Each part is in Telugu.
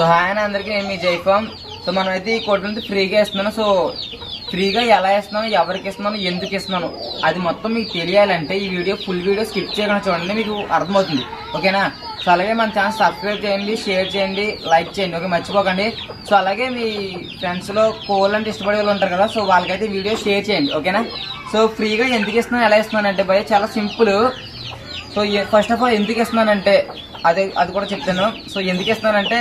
సో హాయ్ అని అందరికీ నేను మీ జైఫామ్. సో మనం అయితే ఈ కోడ్ని ఫ్రీగా ఇస్తున్నాను. సో ఫ్రీగా ఎలా ఇస్తున్నాను, ఎవరికి ఇస్తున్నాను, ఎందుకు ఇస్తున్నాను అది మొత్తం మీకు తెలియాలంటే ఈ వీడియో ఫుల్ వీడియో స్కిప్ చేయకుండా చూడండి, మీకు అర్థమవుతుంది. ఓకేనా? సో అలాగే మన ఛానల్ సబ్స్క్రైబ్ చేయండి, షేర్ చేయండి, లైక్ చేయండి. ఓకే, మర్చిపోకండి. సో అలాగే మీ ఫ్రెండ్స్లో కోల్ అంటే ఇష్టపడే వాళ్ళు ఉంటారు కదా, సో వాళ్ళకైతే వీడియో షేర్ చేయండి. ఓకేనా? సో ఫ్రీగా ఎందుకు ఇస్తున్నాను, ఎలా ఇస్తున్నాను అంటే భయ చాలా simple. So first of all ఎందుకు ఇస్తున్నానంటే అది కూడా చెప్తాను. సో ఎందుకు ఇస్తున్నానంటే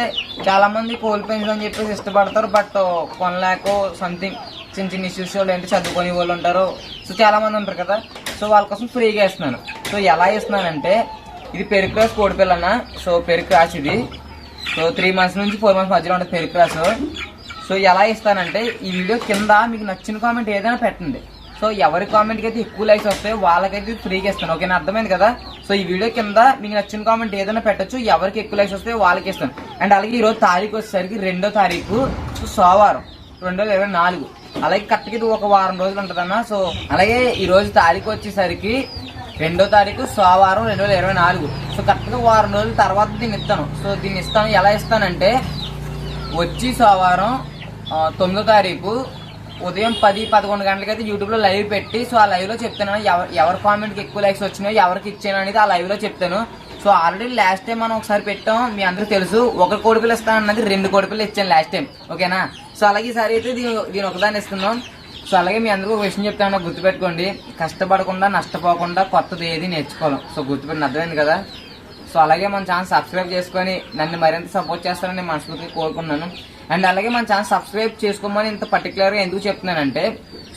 చాలా మంది కోల్ పెన్స్ అని చెప్పేసి ఇష్టపడతారు, బట్ కొనలేకో సంథింగ్ చిన్న చిన్న ఇష్యూస్ వాళ్ళు ఏంటి చదువుకునే వాళ్ళు ఉంటారు. సో చాలా మంది ఉంటారు కదా, సో వాళ్ళ కోసం ఫ్రీగా ఇస్తున్నాను. సో ఎలా ఇస్తున్నానంటే ఇది పెరిక్రాస్ కోడిపిల్లన. సో పెరిక్రాస్ ఇది. సో 3 months నుంచి 4 months మధ్యలో ఉంటుంది పెరిక్రాస్. సో ఎలా ఇస్తానంటే ఈ వీడియో కింద మీకు నచ్చిన కామెంట్ ఏదైనా పెట్టండి. సో ఎవరి కామెంట్కి అయితే ఎక్కువ లైక్స్ వస్తాయో వాళ్ళకైతే ఫ్రీగా ఇస్తాను. ఓకేనా? అర్థమైంది కదా? సో ఈ వీడియో కింద మీకు నచ్చిన కామెంట్ ఏదైనా పెట్టచ్చు, ఎవరికి ఎక్కువ లైక్స్ వస్తాయో వాళ్ళకి ఇస్తాను. అండ్ అలాగే ఈరోజు తారీఖు వచ్చేసరికి 2వ తారీఖు సోమవారం 2024. అలాగే కరెక్ట్గా ఇది ఒక వారం రోజులు ఉంటుందన్న. సో అలాగే ఈరోజు తారీఖు వచ్చేసరికి 2వ తారీఖు సోమవారం 2024. సో కరెక్ట్గా వారం రోజుల తర్వాత దీన్ని ఇస్తాను. సో దీన్ని ఇస్తాను. ఎలా ఇస్తానంటే వచ్చి సోమవారం 9వ తారీఖు ఉదయం 10-11 గంటలకైతే యూట్యూబ్లో లైవ్ పెట్టి, సో ఆ లైవ్లో చెప్తాను ఎవరి కామెంట్కి ఎక్కువ లైక్స్ వచ్చినాయో ఎవరికి ఇచ్చాను అనేది ఆ లైవ్లో చెప్తాను. సో ఆల్రెడీ లాస్ట్ టైం మనం ఒకసారి పెట్టాం, మీ అందరికీ తెలుసు. ఒక కోడిపిల్ల ఇస్తాను అన్నది 2 కోడిపిల్లలు ఇచ్చాను లాస్ట్ టైం. ఓకేనా? సో అలాగే ఈసారి అయితే దీని ఒకదాన్ని ఇస్తున్నాం. సో అలాగే మీ అందరికీ ఒక విషయం చెప్తాను, గుర్తుపెట్టుకోండి. కష్టపడకుండా నష్టపోకుండా కొత్తది ఏది నేర్చుకోవాలి. సో గుర్తుపెట్టిన అర్థమైంది కదా? సో అలాగే మన ఛానల్ సబ్స్క్రైబ్ చేసుకొని నన్ను మరింత సపోర్ట్ చేస్తారని మనస్ఫూర్తిగా కోరుకున్నాను. అండ్ అలాగే మన ఛానల్ సబ్స్క్రైబ్ చేసుకోమని ఇంత పర్టికులర్గా ఎందుకు చెప్తున్నానంటే,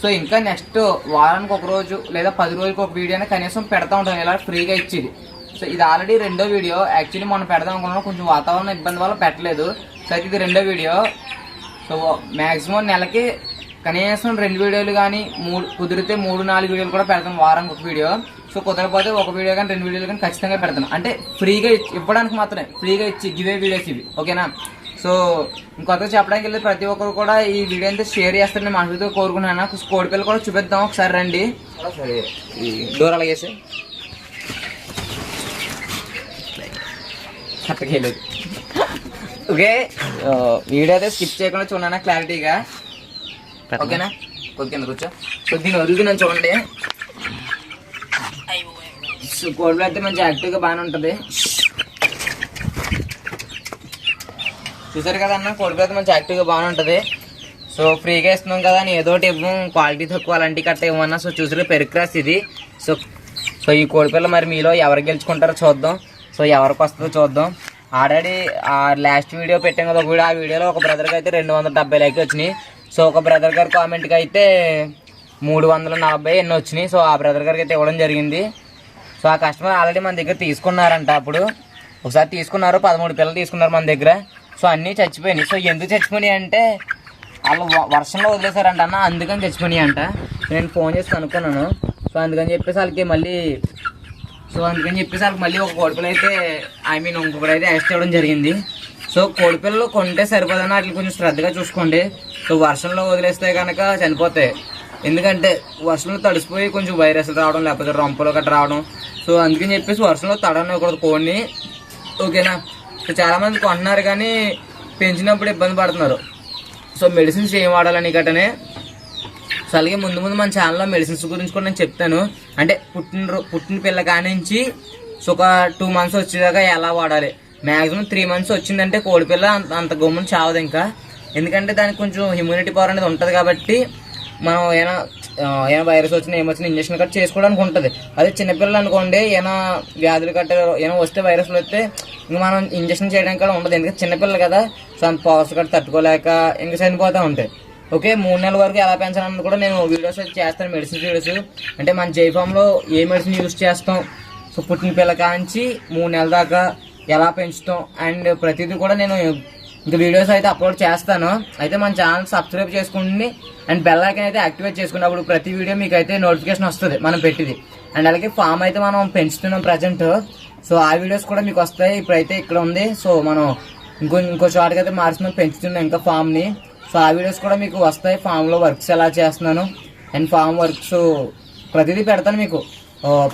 సో ఇంకా నెక్స్ట్ వారానికి ఒక రోజు లేదా 10 రోజులకు ఒక వీడియోని కనీసం పెడతా ఉంటాను ఇలా ఫ్రీగా ఇచ్చేది. సో ఇది ఆల్రెడీ 2వ వీడియో. యాక్చువల్లీ మనం పెడదాం అనుకున్నాం, కొంచెం వాతావరణ ఇబ్బంది వల్ల పెట్టలేదు. సో అయితే ఇది 2వ వీడియో. సో మ్యాక్సిమం నెలకి కనీసం 2 వీడియోలు కానీ కుదిరితే 3-4 వీడియోలు కూడా పెడతాను వారానికి ఒక వీడియో. సో కుదరకపోతే ఒక వీడియో కానీ 2 వీడియోలు కానీ ఖచ్చితంగా పెడతాను. అంటే ఫ్రీగా ఇవ్వడానికి మాత్రమే, ఫ్రీగా ఇచ్చి గివే వీడియోస్ ఇవి. ఓకేనా? సో ఇంకొక చెప్పడానికి వెళ్ళి ప్రతి ఒక్కరు కూడా ఈ వీడియో అయితే షేర్ చేస్తారని మనసుతో కోరుకున్నాను. కోడిపిల్ల కూడా చూపిద్దాం, ఒకసారి రండి. సరే ఈ డోర్ అలాగేసి కట్టకెళ్ళదు. ఓకే, వీడియో అయితే స్కిప్ చేయకుండా చూడనా క్లారిటీగా. ఓకేనా? ఓకే కూర్చో. సో దీని వదులుతున్నాను చూడండి. సో కోడిపిల్ల అయితే మంచి యాక్టివ్గా బాగానే ఉంటుంది. చూసారు కదా అన్న, కోడిపిల్ల అయితే మంచి యాక్టివ్గా బాగానే ఉంటుంది. సో ఫ్రీగా ఇస్తున్నాం కదా అని ఏదో ఒకటి ఇవ్వం, క్వాలిటీ తక్కువ అలాంటి కట్ట ఇవ్వమన్నా. సో చూసారు పెరిక్రాస్ ఇది. సో ఈ కోడిపిల్ల మరి మీలో ఎవరు గెలుచుకుంటారో చూద్దాం. సో ఎవరికి వస్తుందో చూద్దాం. ఆల్రెడీ లాస్ట్ వీడియో పెట్టాం కదా ఒక వీడియో, ఆ వీడియోలో ఒక బ్రదర్కి అయితే 270 లైక్ వచ్చినాయి. సో ఒక బ్రదర్ గారి కామెంట్కి అయితే 340 ఎన్నో వచ్చినాయి. సో ఆ బ్రదర్ గారికి అయితే ఇవ్వడం జరిగింది. సో ఆ కస్టమర్ ఆల్రెడీ మన దగ్గర తీసుకున్నారంట. అప్పుడు ఒకసారి తీసుకున్నారు, 13 పిల్లలు తీసుకున్నారు మన దగ్గర. సో అన్నీ చచ్చిపోయినాయి. సో ఎందుకు చచ్చిపోయినాయి అంటే వాళ్ళు వర్షంలో వదిలేశారంట అన్న, అందుకని చచ్చిపోయినాయి అంట. నేను ఫోన్ చేసి కనుక్కున్నాను. సో అందుకని చెప్పేసి వాళ్ళకి మళ్ళీ ఒక కోడిపిల్ల అయితే ఇంకొకటి అయితే ఎక్స్ట్రా ఇవ్వడం జరిగింది. సో కోడిపిల్లలు కొంటే సరిపోదన్న, వాటిని కొంచెం శ్రద్ధగా చూసుకోండి. సో వర్షంలో వదిలేస్తే కనుక చనిపోతాయి. ఎందుకంటే వర్షంలో తడిసిపోయి కొంచెం వైరస్లు రావడం, లేకపోతే రొంపలు గట్రా రావడం. సో అందుకని చెప్పేసి వర్షంలో తడనివ్వకూడదు కోడిని. ఓకేనా? సో చాలామంది కొంటున్నారు కానీ పెంచినప్పుడు ఇబ్బంది పడుతున్నారు. సో మెడిసిన్స్ ఏం వాడాలని గట్టనే. సో అలాగే ముందు మన ఛానల్లో మెడిసిన్స్ గురించి కూడా నేను చెప్తాను. అంటే పుట్టిన పిల్ల కానించి సో ఒక 2 months వచ్చేదాకా ఎలా వాడాలి. మ్యాక్సిమం 3 months వచ్చిందంటే కోడిపిల్ల అంత గమ్మున చావదు ఇంకా. ఎందుకంటే దానికి కొంచెం ఇమ్యూనిటీ పవర్ అనేది ఉంటుంది కాబట్టి మనం ఏమైనా వైరస్ వచ్చినా ఏమొచ్చినా ఇంజక్షన్ కట్ చేసుకోవడానికి ఉంటుంది. అదే చిన్నపిల్లలు అనుకోండి, ఏమైనా వ్యాధులు కట్ట ఏమైనా వస్తే వైరస్లు వస్తే ఇంకా మనం ఇంజక్షన్ చేయడానికి కూడా ఉండదు. ఎందుకంటే చిన్నపిల్లలు కదా, సో అంత పవర్స్ కట్ట తట్టుకోలేక ఇంకా చనిపోతూ ఉంటాయి. ఓకే, 3 నెలల వరకు ఎలా పెంచాలన్నది కూడా నేను వీడియోస్ అయితే చేస్తాను, మెడిసిన్ వీడియోస్. అంటే మన జైఫామ్లో ఏ మెడిసిన్ యూజ్ చేస్తాం, సో పుట్టిన పిల్ల కాంచి 3 నెలల దాకా ఎలా పెంచుతాం అండ్ ప్రతిదీ కూడా నేను ఇంకా వీడియోస్ అయితే అప్లోడ్ చేస్తాను. అయితే మన ఛానల్ సబ్స్క్రైబ్ చేసుకుని అండ్ బెల్ ఐకాన్ అయితే యాక్టివేట్ చేసుకున్నప్పుడు ప్రతి వీడియో మీకు అయితే నోటిఫికేషన్ వస్తుంది మనం పెట్టింది. అండ్ అలాగే ఫామ్ అయితే మనం పెంచుతున్నాం ప్రజెంట్. సో ఆ వీడియోస్ కూడా మీకు వస్తాయి. ఇప్పుడైతే ఇక్కడ ఉంది. సో మనం ఇంకో చోటకి అయితే మార్చుకుని పెంచుతున్నాం ఇంకా ఫామ్ని. సో ఆ వీడియోస్ కూడా మీకు వస్తాయి. ఫామ్లో వర్క్స్ ఎలా చేస్తున్నాను అండ్ ఫామ్ వర్క్స్ ప్రతిదీ పెడతాను మీకు.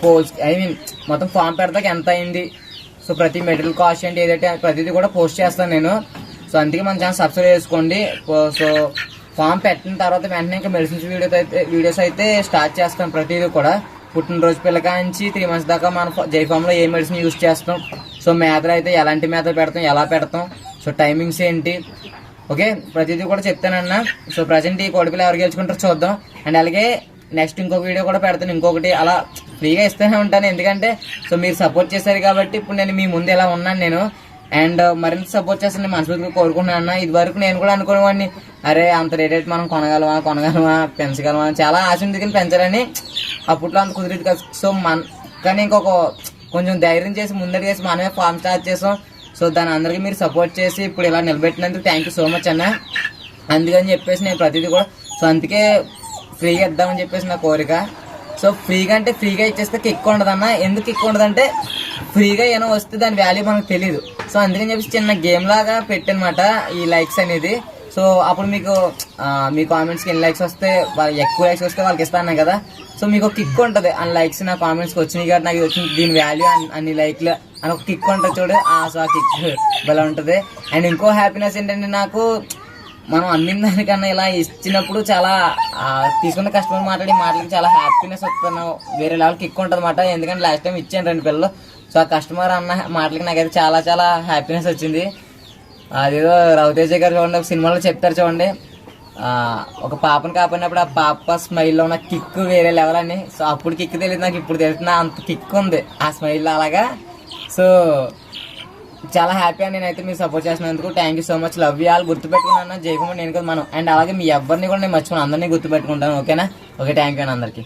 పోస్ట్ మొత్తం ఫామ్ పెడతాక ఎంత అయింది, సో ప్రతి మెటీరియల్ కాస్ట్ ఏంటి ఏదైతే ప్రతిదీ కూడా పోస్ట్ చేస్తాను నేను. సో అందుకే మన ఛానల్ సబ్స్క్రైబ్ చేసుకోండి. సో ఫామ్ పెట్టిన తర్వాత వెంటనే ఇంకా మెడిసిన్స్ వీడియోస్ అయితే స్టార్ట్ చేస్తాం. ప్రతిదీ కూడా పుట్టినరోజు పిల్లకాంచి 3 months దాకా మన జైఫామ్లో ఏ మెడిసిన్ యూజ్ చేస్తాం, సో మేతలు అయితే ఎలాంటి మేతలు పెడతాం, ఎలా పెడతాం, సో టైమింగ్స్ ఏంటి, ఓకే ప్రతిదీ కూడా చెప్తానన్నా. సో ప్రజెంట్ ఈ కోడిపిల్ల ఎవరు గెలుచుకుంటారో చూద్దాం. అండ్ అలాగే నెక్స్ట్ ఇంకొక వీడియో కూడా పెడతాను, ఇంకొకటి అలా ఫ్రీగా ఇస్తూనే ఉంటాను. ఎందుకంటే సో మీరు సపోర్ట్ చేశారు కాబట్టి ఇప్పుడు నేను మీ ముందు ఎలా ఉన్నాను నేను. అండ్ మరింత సపోర్ట్ చేస్తాను మనస్ఫూర్తిగా కోరుకుంటున్నాను అన్న. ఇది వరకు నేను కూడా అనుకునేవాడిని, అరే అంత రేట్ మనం కొనగలమా పెంచగలమా, చాలా ఆశ ఉంది కానీ పెంచాలని. అప్పట్లో అంత కుదిరేది కాదు. సో కానీ ఇంకొక కొంచెం ధైర్యం చేసి ముందడి చేసి మనమే ఫామ్ స్టార్ట్ చేసాం. సో దాని అందరికీ మీరు సపోర్ట్ చేసి ఇప్పుడు ఇలా నిలబెట్టినందుకు థ్యాంక్ యూ సో మచ్ అన్న. అందుకని చెప్పేసి నేను ప్రతిదీ కూడా సో అందుకే ఫ్రీగా ఇద్దామని చెప్పేసి నా కోరిక. సో ఫ్రీగా అంటే ఫ్రీగా ఇచ్చేస్తే కిక్ ఉండదు అన్న. ఎందుకు కిక్ ఉండదంటే ఫ్రీగా ఏమైనా వస్తే దాని వాల్యూ మనకు తెలియదు. సో అందుకని చెప్పేసి చిన్న గేమ్ లాగా పెట్టనమాట ఈ లైక్స్ అనేది. సో అప్పుడు మీకు మీ కామెంట్స్కి ఎన్ని లైక్స్ వస్తే ఎక్కువ లైక్స్ వస్తే వాళ్ళకి ఇస్తాను కదా. సో మీకు ఒక కిక్ ఉంటుంది అన్ని లైక్స్ నా కామెంట్స్కి వచ్చినాయి కాబట్టి నాకు వచ్చింది దీని వాల్యూ అన్ని లైక్లు అని ఒక కిక్ ఉంటుంది చూడు. సో ఆ కిక్ భలే ఉంటుంది. అండ్ ఇంకో హ్యాపీనెస్ ఏంటంటే నాకు మనం అమ్మిన దానికన్నా ఇలా ఇచ్చినప్పుడు చాలా తీసుకున్న కస్టమర్ మాటలకి చాలా హ్యాపీనెస్ వస్తున్నాం. వేరే లెవెల్ కిక్ ఉంటుంది అన్నమాట. ఎందుకంటే లాస్ట్ టైం ఇచ్చాను 2 పిల్లలు. సో ఆ కస్టమర్ అన్న మాటలకి నాకైతే చాలా చాలా హ్యాపీనెస్ వచ్చింది. అదేదో రవితేజ గారు చూడండి ఒక సినిమాలో చెప్తారు చూడండి, ఒక పాపను కాపాడినప్పుడు ఆ పాప స్మైల్లో ఉన్న కిక్ వేరే లెవెల్ అని. సో అప్పుడు కిక్ తెలియదు నాకు, ఇప్పుడు తెలిసిన అంత కిక్ ఉంది ఆ స్మైల్ అలాగా. సో చాలా హ్యాపీ అని నేనైతే మీరు సపోర్ట్ చేసినందుకు thank you so much. Love you all. గుర్తుపెట్టుకున్నాను జైకుమార్ నేను కదా మనం. అండ్ అలాగే మీ ఎవరిని కూడా నేను మర్చిపోను, అందరినీ గుర్తుపెట్టుకుంటాను. ఓకేనా? ఓకే థ్యాంక్ యూ అని అందరికీ.